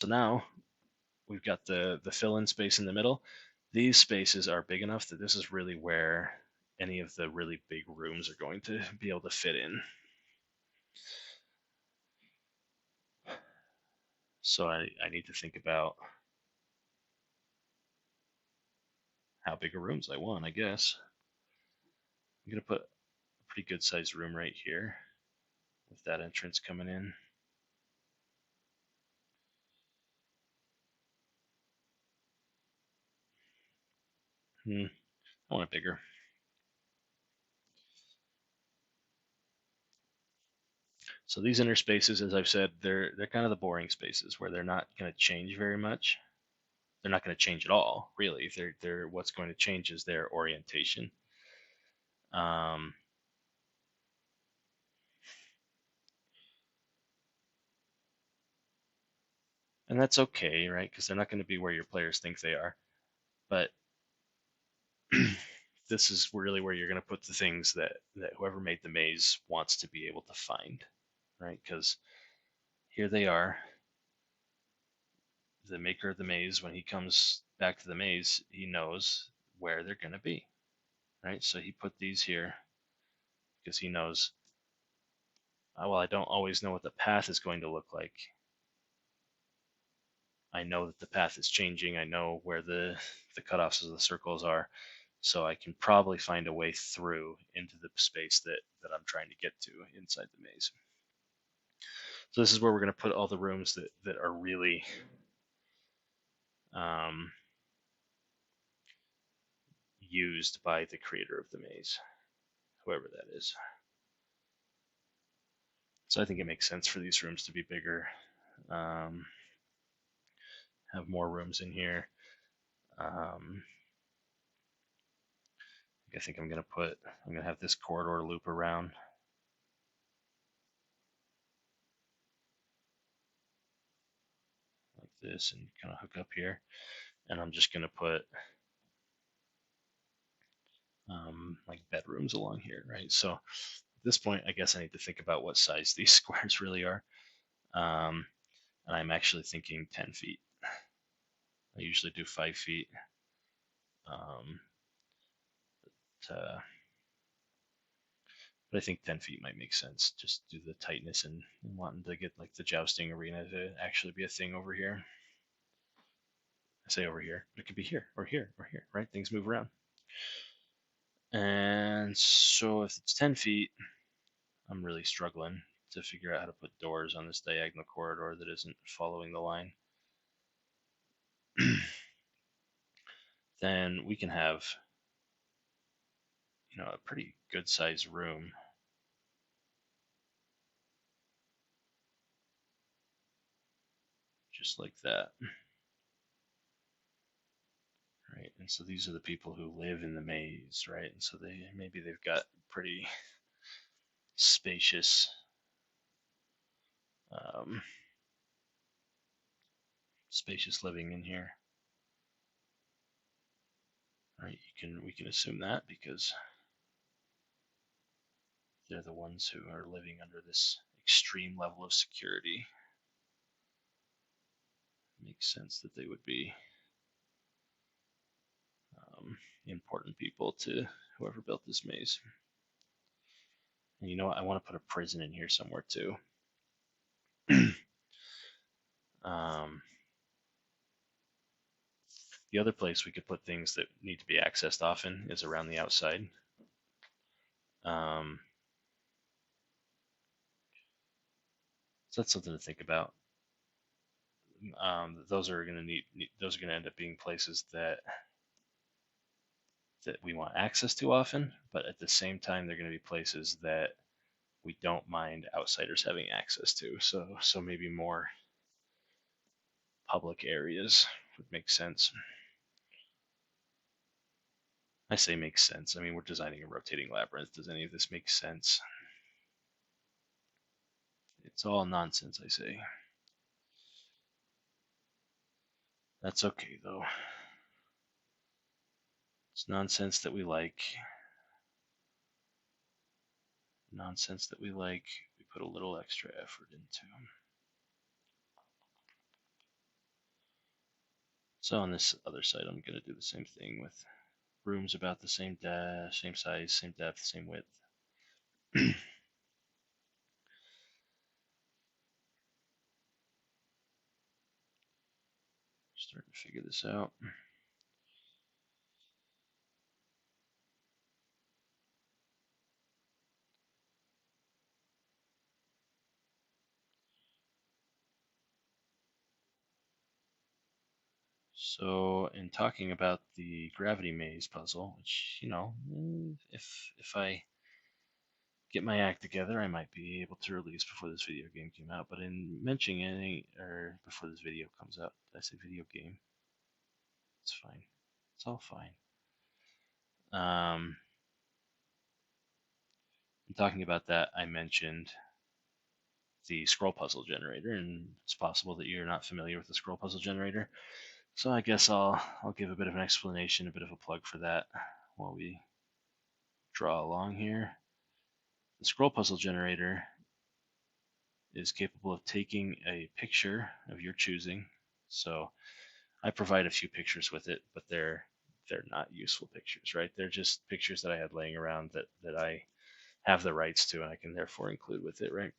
So now we've got the fill-in space in the middle. These spaces are big enough that this is really where any of the really big rooms are going to be able to fit in. So I need to think about how big of rooms I want, I guess. I'm going to put a pretty good sized room right here with that entrance coming in. I want it bigger. So these inner spaces, as I've said, they're kind of the boring spaces where they're not going to change very much. They're not going to change at all, really. They're what's going to change is their orientation. Um, and that's okay, right? Because they're not going to be where your players think they are. But this is really where you're going to put the things that whoever made the maze wants to be able to find, right? Because here they are. The maker of the maze, when he comes back to the maze, he knows where they're going to be, right? So he put these here because he knows, well, I don't always know what the path is going to look like. I know that the path is changing. I know where the cutoffs of the circles are. So I can probably find a way through into the space that I'm trying to get to inside the maze. So this is where we're going to put all the rooms that are really um, used by the creator of the maze, whoever that is. So I think it makes sense for these rooms to be bigger, have more rooms in here. I think I'm going to have this corridor loop around. Like this and kind of hook up here. And I'm just going to put like bedrooms along here, right? So at this point, I guess I need to think about what size these squares really are. And I'm actually thinking 10 feet. I usually do 5 feet. Um, but I think 10 feet might make sense just due to the tightness and wanting to get like the jousting arena to actually be a thing over here. I say over here, but it could be here or here or here, right? Things move around. And so if it's 10 feet, I'm really struggling to figure out how to put doors on this diagonal corridor that isn't following the line. Then we can have, a pretty good sized room. Just like that. Right. And so these are the people who live in the maze, right? And so they've got pretty spacious um, spacious living in here. Right? We can assume that because they're the ones who are living under this extreme level of security. It makes sense that they would be important people to whoever built this maze. And you know what? I want to put a prison in here somewhere too. The other place we could put things that need to be accessed often is around the outside. So that's something to think about. Those are going to end up being places that we want access to often, but at the same time, they're going to be places that we don't mind outsiders having access to. So maybe more public areas would make sense. I say makes sense. I mean, we're designing a rotating labyrinth. Does any of this make sense? It's all nonsense, I say. That's okay, though. It's nonsense that we like. Nonsense that we like. We put a little extra effort into. So on this other side, I'm going to do the same thing with rooms about the same same size, same depth, same width. Starting to figure this out. So in talking about the gravity maze puzzle, which, if I get my act together, I might be able to release before this video game came out. But in mentioning any, or before this video comes out, did I say video game? It's fine. It's all fine. In talking about that, I mentioned the scroll puzzle generator, and it's possible that you're not familiar with the scroll puzzle generator. So I guess I'll give a bit of an explanation, a bit of a plug for that while we draw along here. The scroll puzzle generator is capable of taking a picture of your choosing. So I provide a few pictures with it, but they're not useful pictures, right? They're just pictures that I had laying around that I have the rights to, and I can therefore include with it, right?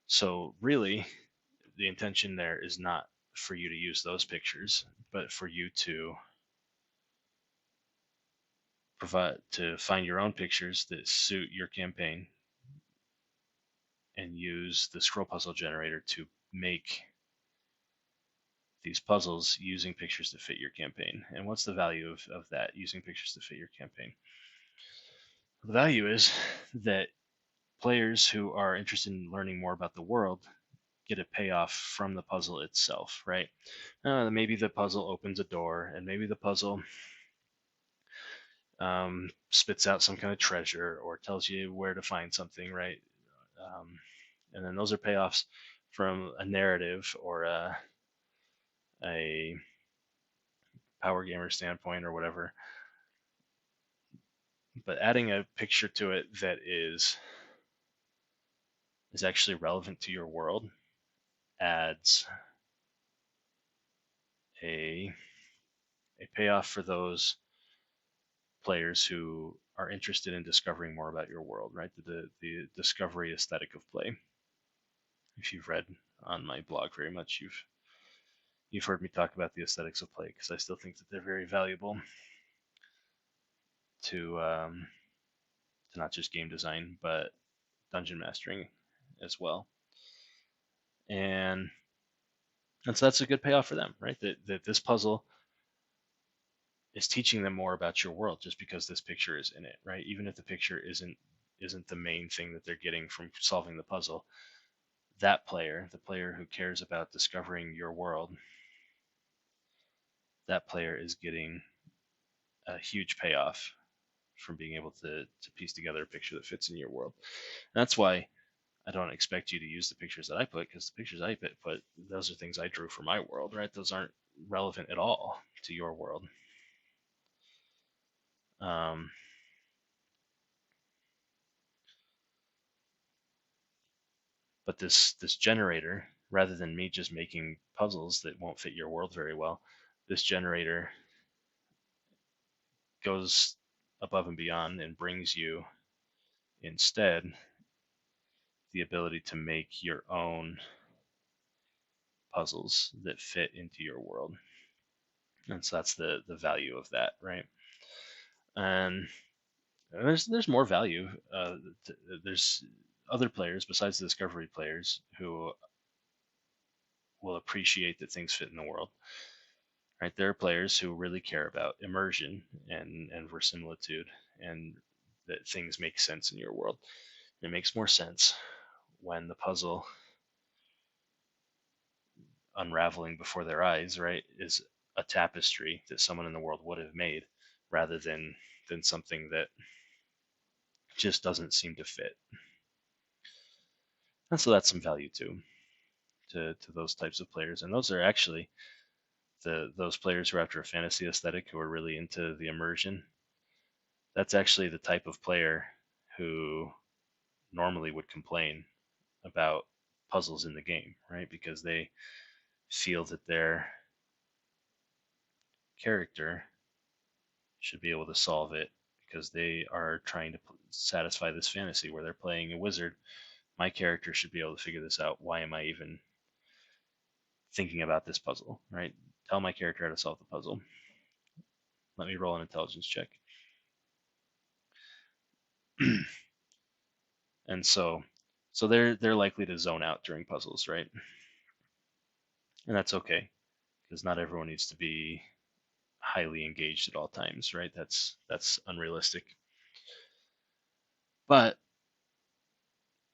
So really, the intention there is not for you to use those pictures, but for you to find your own pictures that suit your campaign and use the scroll puzzle generator to make these puzzles using pictures that fit your campaign. And what's the value of that, using pictures that fit your campaign? The value is that players who are interested in learning more about the world get a payoff from the puzzle itself, right? Maybe the puzzle opens a door, and maybe the puzzle spits out some kind of treasure or tells you where to find something, right? And then those are payoffs from a narrative or a power gamer standpoint or whatever. But adding a picture to it that is actually relevant to your world adds a payoff for those players who are interested in discovering more about your world, right? The discovery aesthetic of play. If you've read on my blog very much, you've heard me talk about the aesthetics of play, because I still think that they're very valuable to not just game design, but dungeon mastering as well. And so that's a good payoff for them, right? That this puzzle is teaching them more about your world just because this picture is in it, right? Even if the picture isn't the main thing that they're getting from solving the puzzle, that player, the player who cares about discovering your world, that player is getting a huge payoff from being able to piece together a picture that fits in your world. And that's why I don't expect you to use the pictures that I put, because the pictures I put, those are things I drew for my world, right? Those aren't relevant at all to your world. But this generator, rather than me just making puzzles that won't fit your world very well, this generator goes above and beyond and brings you instead the ability to make your own puzzles that fit into your world. And so that's the value of that, right? And there's more value. There's other players besides the discovery players who will appreciate that things fit in the world, right? There are players who really care about immersion and verisimilitude, and that things make sense in your world. It makes more sense when the puzzle unraveling before their eyes, right, is a tapestry that someone in the world would have made, rather than something that just doesn't seem to fit. And so that's some value too, to those types of players. And those are actually those players who are after a fantasy aesthetic, who are really into the immersion. That's actually the type of player who normally would complain about puzzles in the game, right? Because they feel that their character should be able to solve it because they are trying to satisfy this fantasy where they're playing a wizard. My character should be able to figure this out. Why am I even thinking about this puzzle, right? Tell my character how to solve the puzzle. Let me roll an intelligence check. And so they're likely to zone out during puzzles, right? And that's okay because not everyone needs to be highly engaged at all times, right? That's unrealistic. But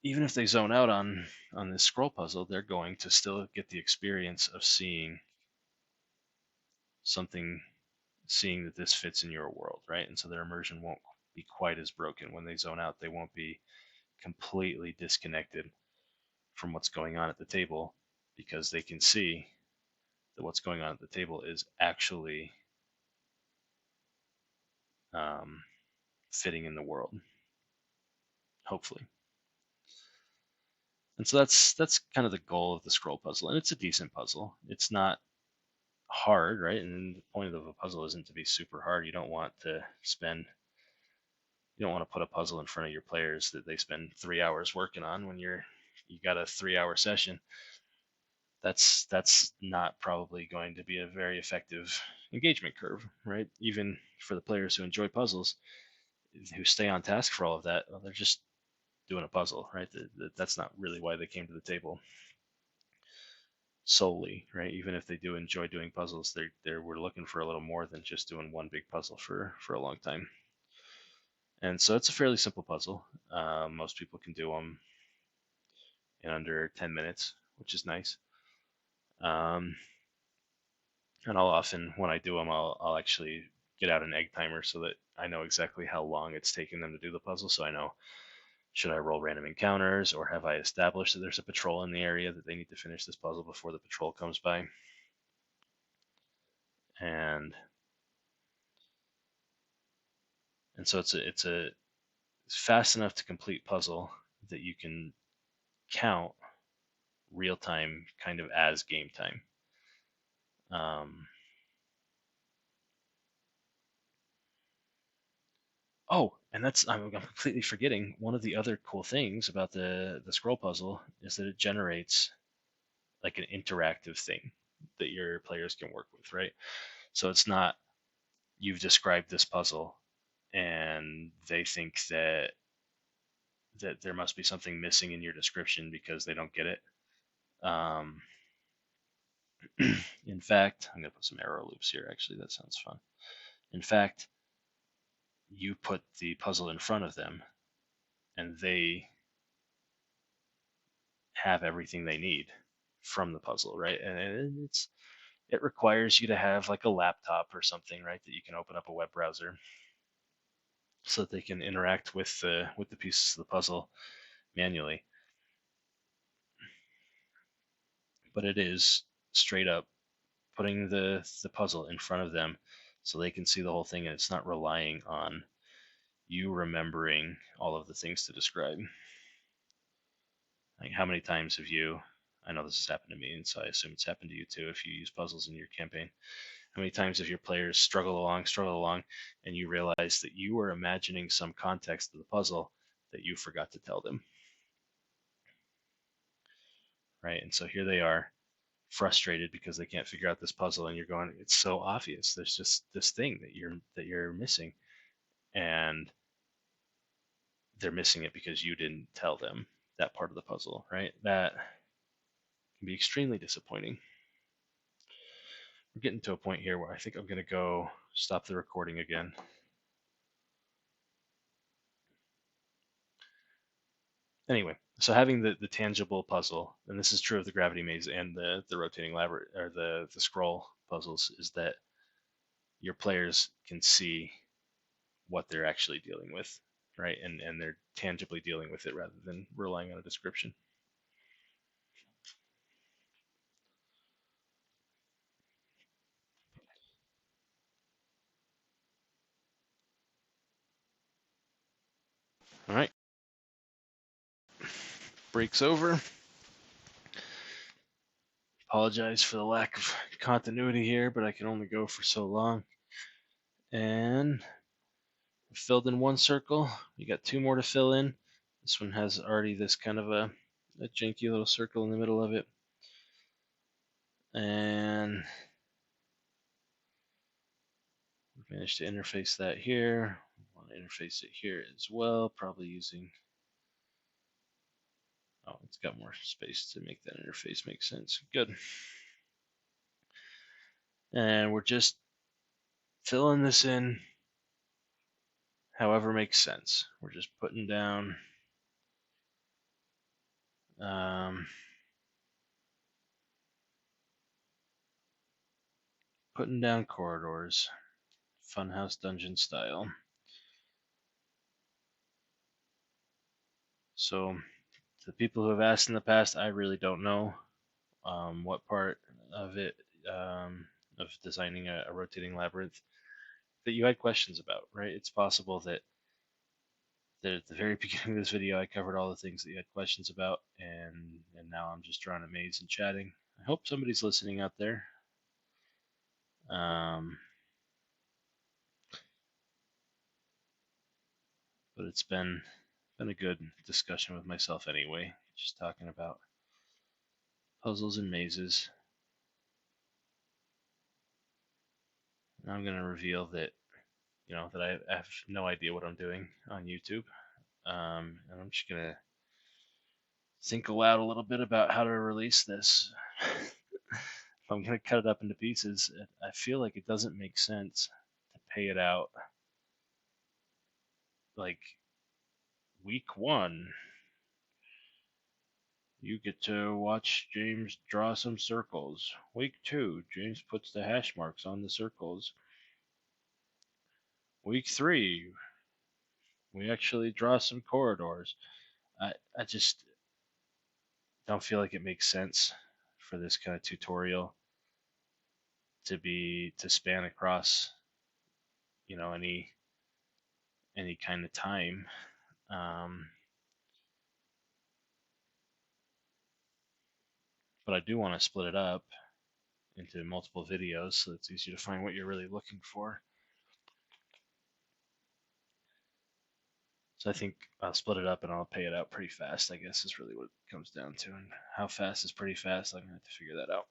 even if they zone out on this scroll puzzle, they're going to still get the experience of seeing something, seeing that this fits in your world, right? And so their immersion won't be quite as broken. When they zone out, they won't be completely disconnected from what's going on at the table because they can see that what's going on at the table is actually um, fitting in the world, hopefully. And so that's kind of the goal of the scroll puzzle, and it's a decent puzzle. It's not hard, right? And the point of a puzzle isn't to be super hard. You don't want to put a puzzle in front of your players that they spend 3 hours working on when you got a 3 hour session. That's not probably going to be a very effective engagement curve, right? Even for the players who enjoy puzzles, who stay on task for all of that, well, they're just doing a puzzle, right? That's not really why they came to the table solely, right? Even if they do enjoy doing puzzles, we're looking for a little more than just doing one big puzzle for a long time. And so it's a fairly simple puzzle. Most people can do them in under 10 minutes, which is nice. Um, and I'll often, when I do them, I'll actually get out an egg timer so that I know exactly how long it's taking them to do the puzzle. So I know, should I roll random encounters, or have I established that there's a patrol in the area that they need to finish this puzzle before the patrol comes by? And so it's a fast enough to complete puzzle that you can count real time kind of as game time. Um, oh, and I'm completely forgetting one of the other cool things about the scroll puzzle is that it generates like an interactive thing that your players can work with, right? So it's not, you've described this puzzle and they think that there must be something missing in your description because they don't get it. Um, in fact, I'm going to put some arrow loops here. Actually, that sounds fun. In fact, you put the puzzle in front of them and they have everything they need from the puzzle, right? And it requires you to have like a laptop or something, right, that you can open up a web browser so that they can interact with the pieces of the puzzle manually. But it is straight up putting the puzzle in front of them so they can see the whole thing, and it's not relying on you remembering all of the things to describe. Like, how many times have you, I know this has happened to me, and so I assume it's happened to you too if you use puzzles in your campaign. How many times have your players struggled along, and you realize that you were imagining some context of the puzzle that you forgot to tell them, right? And so here they are, frustrated because they can't figure out this puzzle, and you're going, it's so obvious. There's just this thing that you're missing, and they're missing it because you didn't tell them that part of the puzzle, right? That can be extremely disappointing. We're getting to a point here where I think I'm going to go stop the recording again. Anyway, so having the tangible puzzle, and this is true of the gravity maze and the rotating labyrinth, or the scroll puzzles, is that your players can see what they're actually dealing with, right? And they're tangibly dealing with it rather than relying on a description. All right, breaks over. Apologize for the lack of continuity here, but I can only go for so long. And we filled in one circle. We got two more to fill in. This one has already this kind of a janky little circle in the middle of it. And we managed to interface that here. We want to interface it here as well, probably using... Oh, it's got more space to make that interface make sense. Good. And we're just filling this in however makes sense. We're just putting down corridors, funhouse dungeon style. So the people who have asked in the past, I really don't know what part of it, of designing a rotating labyrinth, that you had questions about, right? It's possible that at the very beginning of this video, I covered all the things that you had questions about, and now I'm just drawing a maze and chatting. I hope somebody's listening out there. But it's been a good discussion with myself anyway, just talking about puzzles and mazes. And I'm going to reveal that, that I have no idea what I'm doing on YouTube. And I'm just going to think aloud a little bit about how to release this. If I'm going to cut it up into pieces, I feel like it doesn't make sense to pay it out like week 1. You get to watch James draw some circles. Week 2, James puts the hash marks on the circles. Week 3, we actually draw some corridors. I just don't feel like it makes sense for this kind of tutorial to span across, any kind of time. But I do want to split it up into multiple videos so it's easy to find what you're really looking for. So I think I'll split it up and I'll pay it out pretty fast, I guess, is really what it comes down to. And how fast is pretty fast, I'm going to have to figure that out.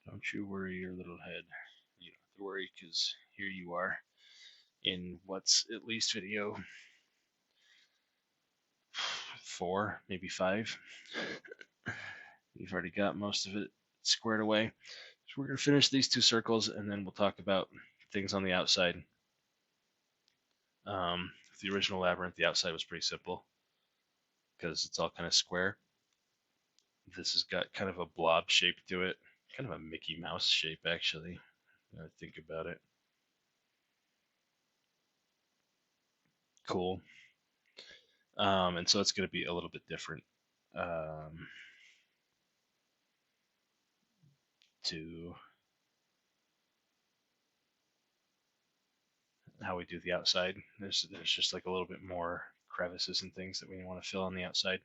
Don't you worry your little head. You don't have to worry, because here you are in what's at least video 4, maybe 5. You've already got most of it squared away. So we're going to finish these 2 circles, and then we'll talk about things on the outside. The original labyrinth, the outside was pretty simple because it's all kind of square. This has got kind of a blob shape to it, kind of a Mickey Mouse shape, actually, when I think about it. Cool. And so it's going to be a little bit different to how we do the outside. There's just like a little bit more crevices and things that we want to fill on the outside.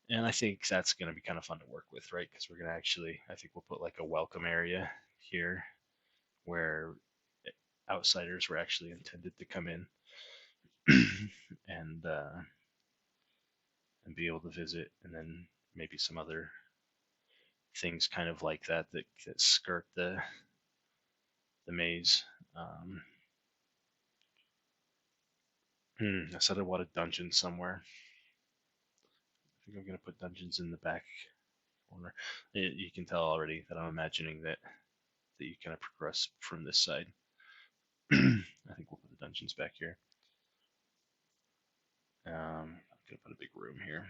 And I think that's going to be kind of fun to work with, right? Because we're going to actually, I think we'll put like a welcome area here where outsiders were actually intended to come in and be able to visit, and then maybe some other things kind of like that skirt the maze. I said I wanted dungeons somewhere. I think I'm going to put dungeons in the back corner. You can tell already that I'm imagining that you kind of progress from this side. I think we'll put the dungeons back here. I'm going to put a big room here.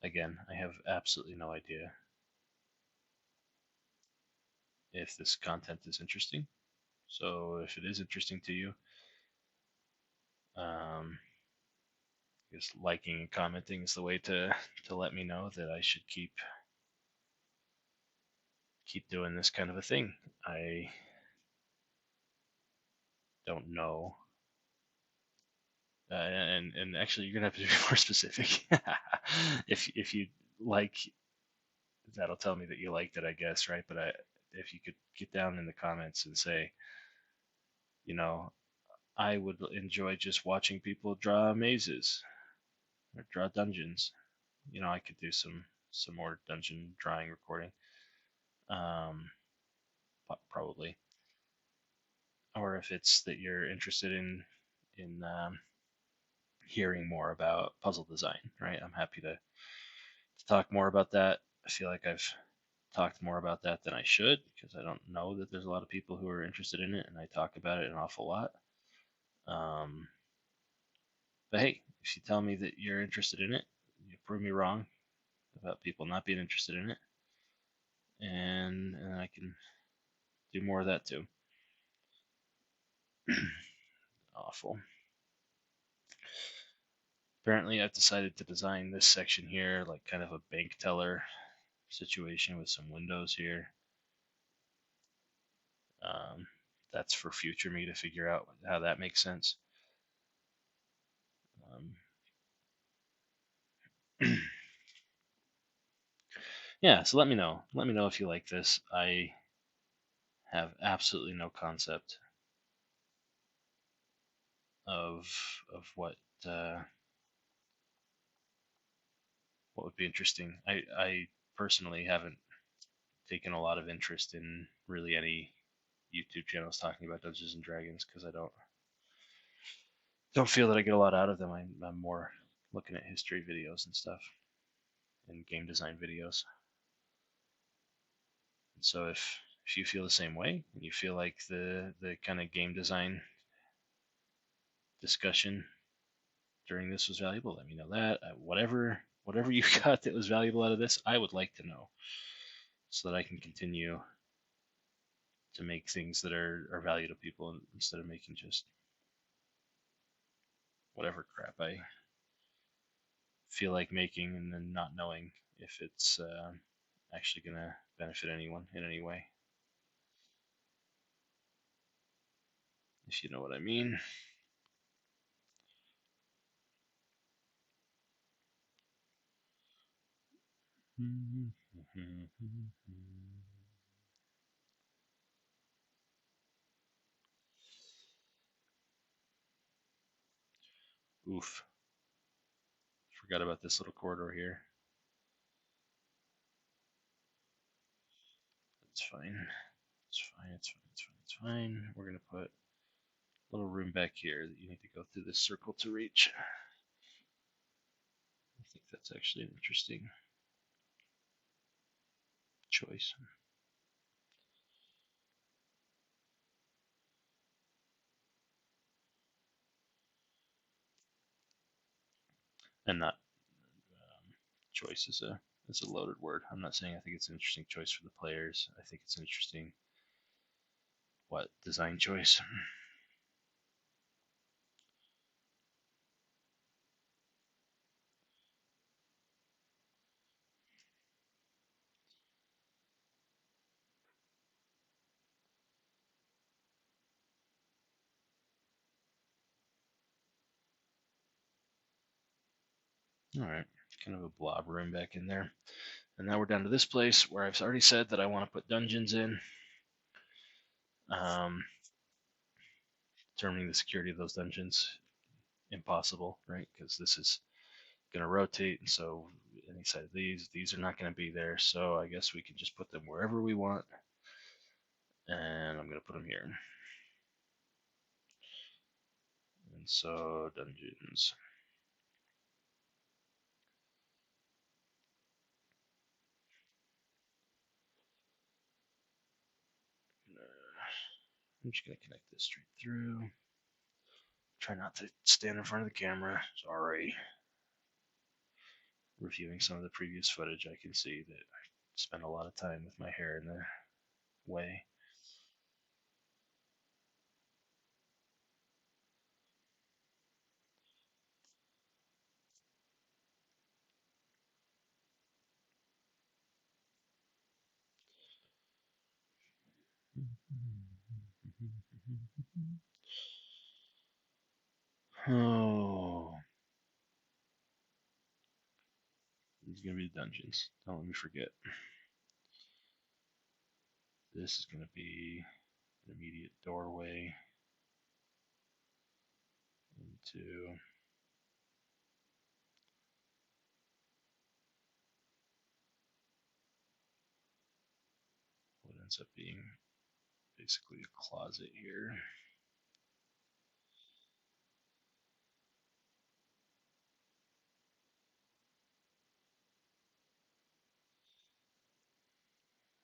Again, I have absolutely no idea if this content is interesting. So if it is interesting to you, guess liking and commenting is the way to let me know that I should keep doing this kind of a thing. I don't know. And actually, you're gonna have to be more specific. If you like, that'll tell me that you liked it, I guess, right? But if you could get down in the comments and say, you know, I would enjoy just watching people draw mazes or draw dungeons. I could do some more dungeon drawing recording. Um, Probably. Or if it's that you're interested in hearing more about puzzle design, right? I'm happy to talk more about that. I feel like I've talked more about that than I should because I don't know that there's a lot of people who are interested in it, and I talk about it an awful lot. Um, but hey, if you tell me that you're interested in it, you prove me wrong about people not being interested in it, and I can do more of that too. Awful. Apparently, I've decided to design this section here like kind of a bank teller situation with some windows here. Um, that's for future me to figure out how that makes sense. Yeah, so let me know. Let me know if you like this. I have absolutely no concept of uh, what would be interesting. I personally haven't taken a lot of interest in really any YouTube channels talking about Dungeons and Dragons because I don't feel that I get a lot out of them. I'm more looking at history videos and stuff and game design videos. And so if you feel the same way and you feel like the kind of game design discussion during this was valuable, let me know that. Whatever you got that was valuable out of this, I would like to know so that I can continue to make things that are value to people instead of making just whatever crap I feel like making and then not knowing if it's actually going to benefit anyone in any way. If you know what I mean. Oof. Forgot about this little corridor here. It's fine. It's fine. It's fine. It's fine. It's fine. We're going to put a little room back here that you need to go through this circle to reach. I think that's actually an interesting choice. And not choice is a loaded word. I'm not saying I think it's an interesting choice for the players. I think it's an interesting design choice. All right, kind of a blob room back in there. And now we're down to this place where I've already said that I want to put dungeons in. Determining the security of those dungeons, impossible, right? Because this is going to rotate, and so any side of these are not going to be there. So I guess we can just put them wherever we want. And I'm going to put them here. And so dungeons. I'm just going to connect this straight through. Try not to stand in front of the camera. Sorry. Reviewing some of the previous footage, I can see that I spent a lot of time with my hair in the way. Oh, these are gonna be the dungeons. Don't let me forget. This is gonna be an immediate doorway into what ends up being basically a closet here.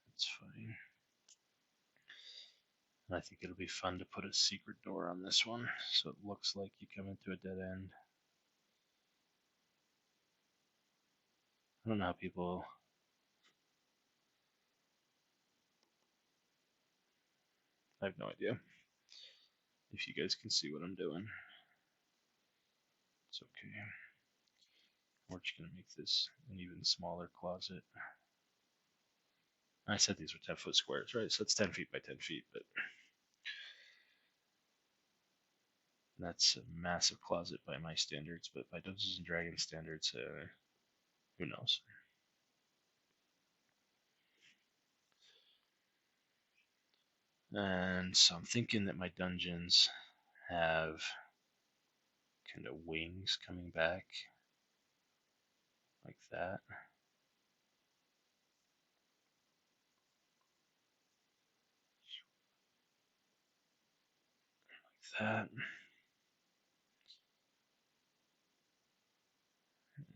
That's fine. And I think it'll be fun to put a secret door on this one so it looks like you come into a dead end. I don't know how people. I have no idea if you guys can see what I'm doing. It's okay. We're just going to make this an even smaller closet. I said these were 10-foot squares, right? So it's 10 feet by 10 feet, but that's a massive closet by my standards, but by Dungeons and Dragons standards, who knows? And so I'm thinking that my dungeons have kind of wings coming back like that. Like that.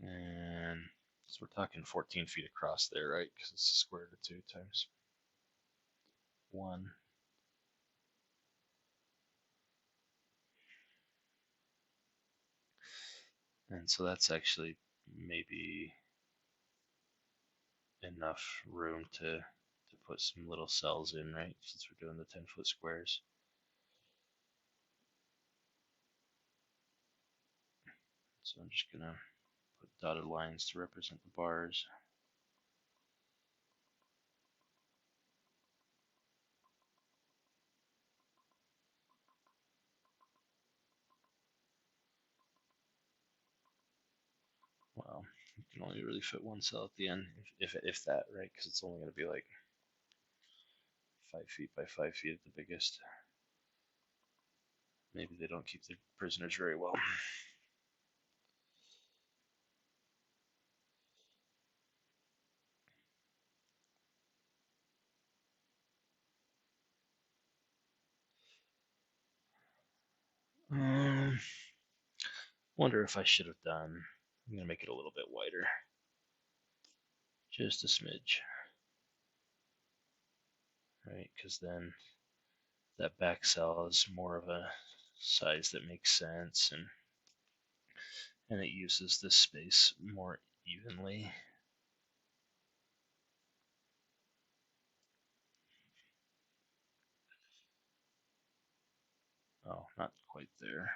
And so we're talking 14 feet across there, right? Because it's the square root of 2 times 1. And so that's actually maybe enough room to put some little cells in, right? Since we're doing the 10-foot squares. So I'm just gonna put dotted lines to represent the bars. Well, you can only really fit one cell at the end, if that, right? Because it's only going to be like 5 feet by 5 feet at the biggest. Maybe they don't keep the prisoners very well. Wonder if I should have done. I'm gonna make it a little bit wider, just a smidge, right? Because then that back cell is more of a size that makes sense, and it uses this space more evenly. Oh, not quite there.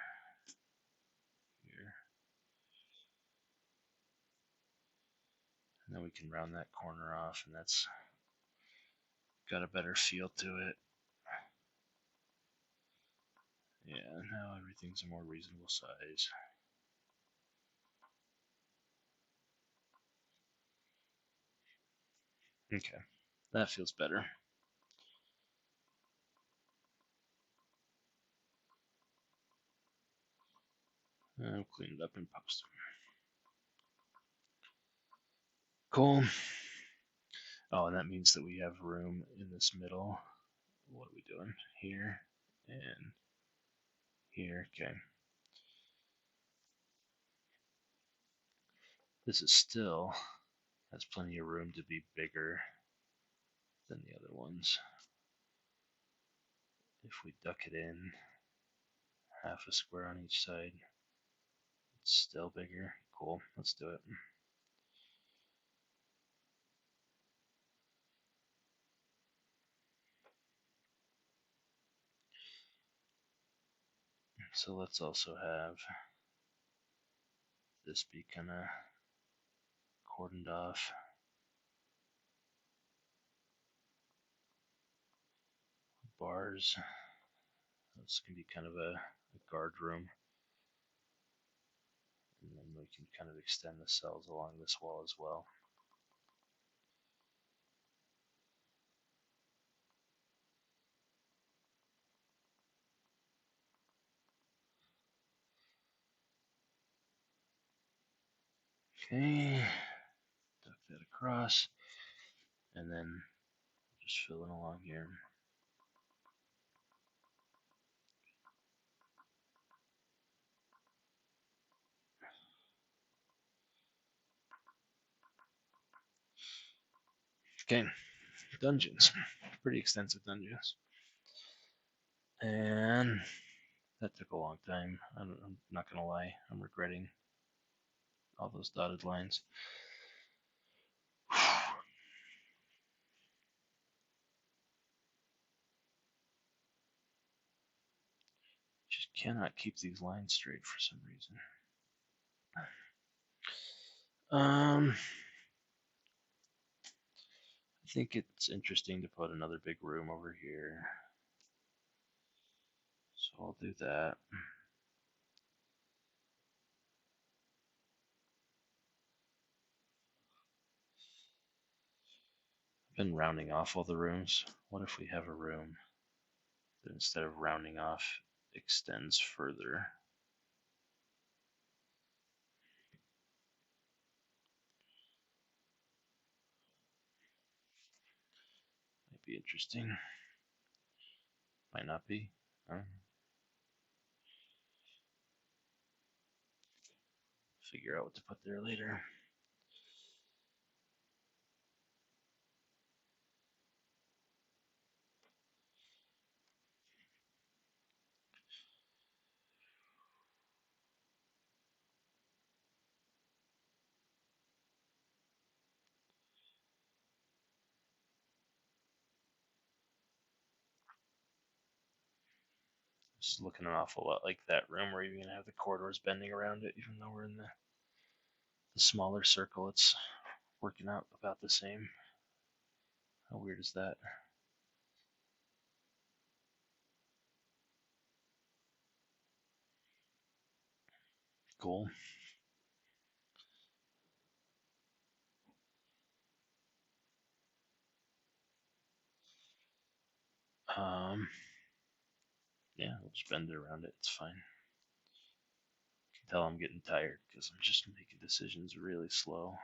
Here. And then we can round that corner off, and that's got a better feel to it. Yeah, now everything's a more reasonable size. Okay, that feels better. I'll clean it up in post. Cool. Oh, and that means that we have room in this middle. What are we doing? Here and here. Okay. This is still has plenty of room to be bigger than the other ones. If we duck it in half a square on each side, it's still bigger. Cool. Let's do it. So let's also have this be kind of cordoned off. bars. This can be kind of a guard room. And then we can kind of extend the cells along this wall as well. Okay, duck that across, and then just filling along here. Okay, dungeons. Pretty extensive dungeons. And that took a long time. I'm not going to lie. I'm regretting all those dotted lines. Just cannot keep these lines straight for some reason. I think it's interesting to put another big room over here. So I'll do that. I've been rounding off all the rooms. What if we have a room that instead of rounding off extends further? Might be interesting. Might not be. Figure out what to put there later. It's looking an awful lot like that room where you're going to have the corridors bending around it, even though we're in the smaller circle. It's working out about the same. How weird is that? Cool. Yeah, we'll just bend it around it. It's fine. You can tell I'm getting tired because I'm just making decisions really slow.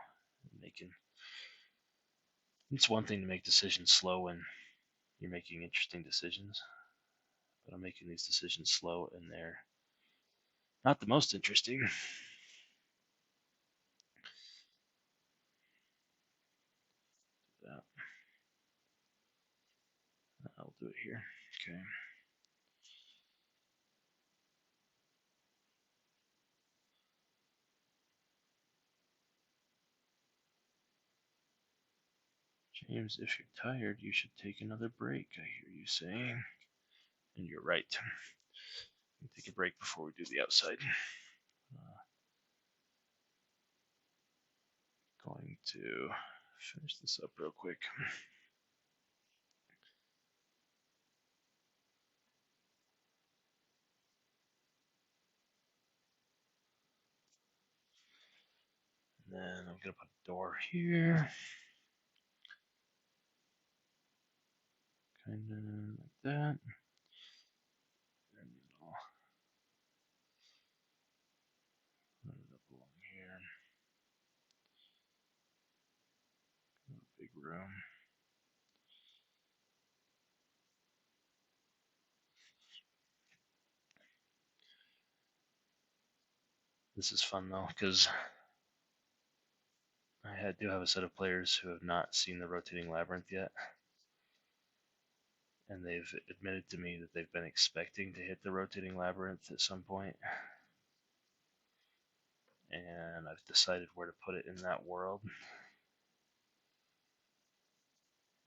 It's one thing to make decisions slow when you're making interesting decisions, but I'm making these decisions slow and they're not the most interesting. I'll do it here. Okay. James, if you're tired, you should take another break, I hear you saying. And you're right. Take a break before we do the outside. Going to finish this up real quick. And then I'm going to put a door here. Kind of like that. And I'll run it up along here. Big room. This is fun though, because I do have a set of players who have not seen the Rotating Labyrinth yet. And they've admitted to me that they've been expecting to hit the Rotating Labyrinth at some point. And I've decided where to put it in that world.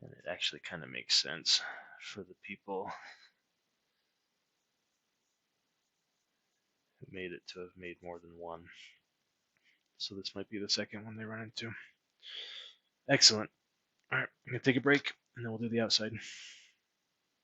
And it actually kind of makes sense for the people who made it to have made more than one. So this might be the second one they run into. Excellent. All right, I'm going to take a break, and then we'll do the outside.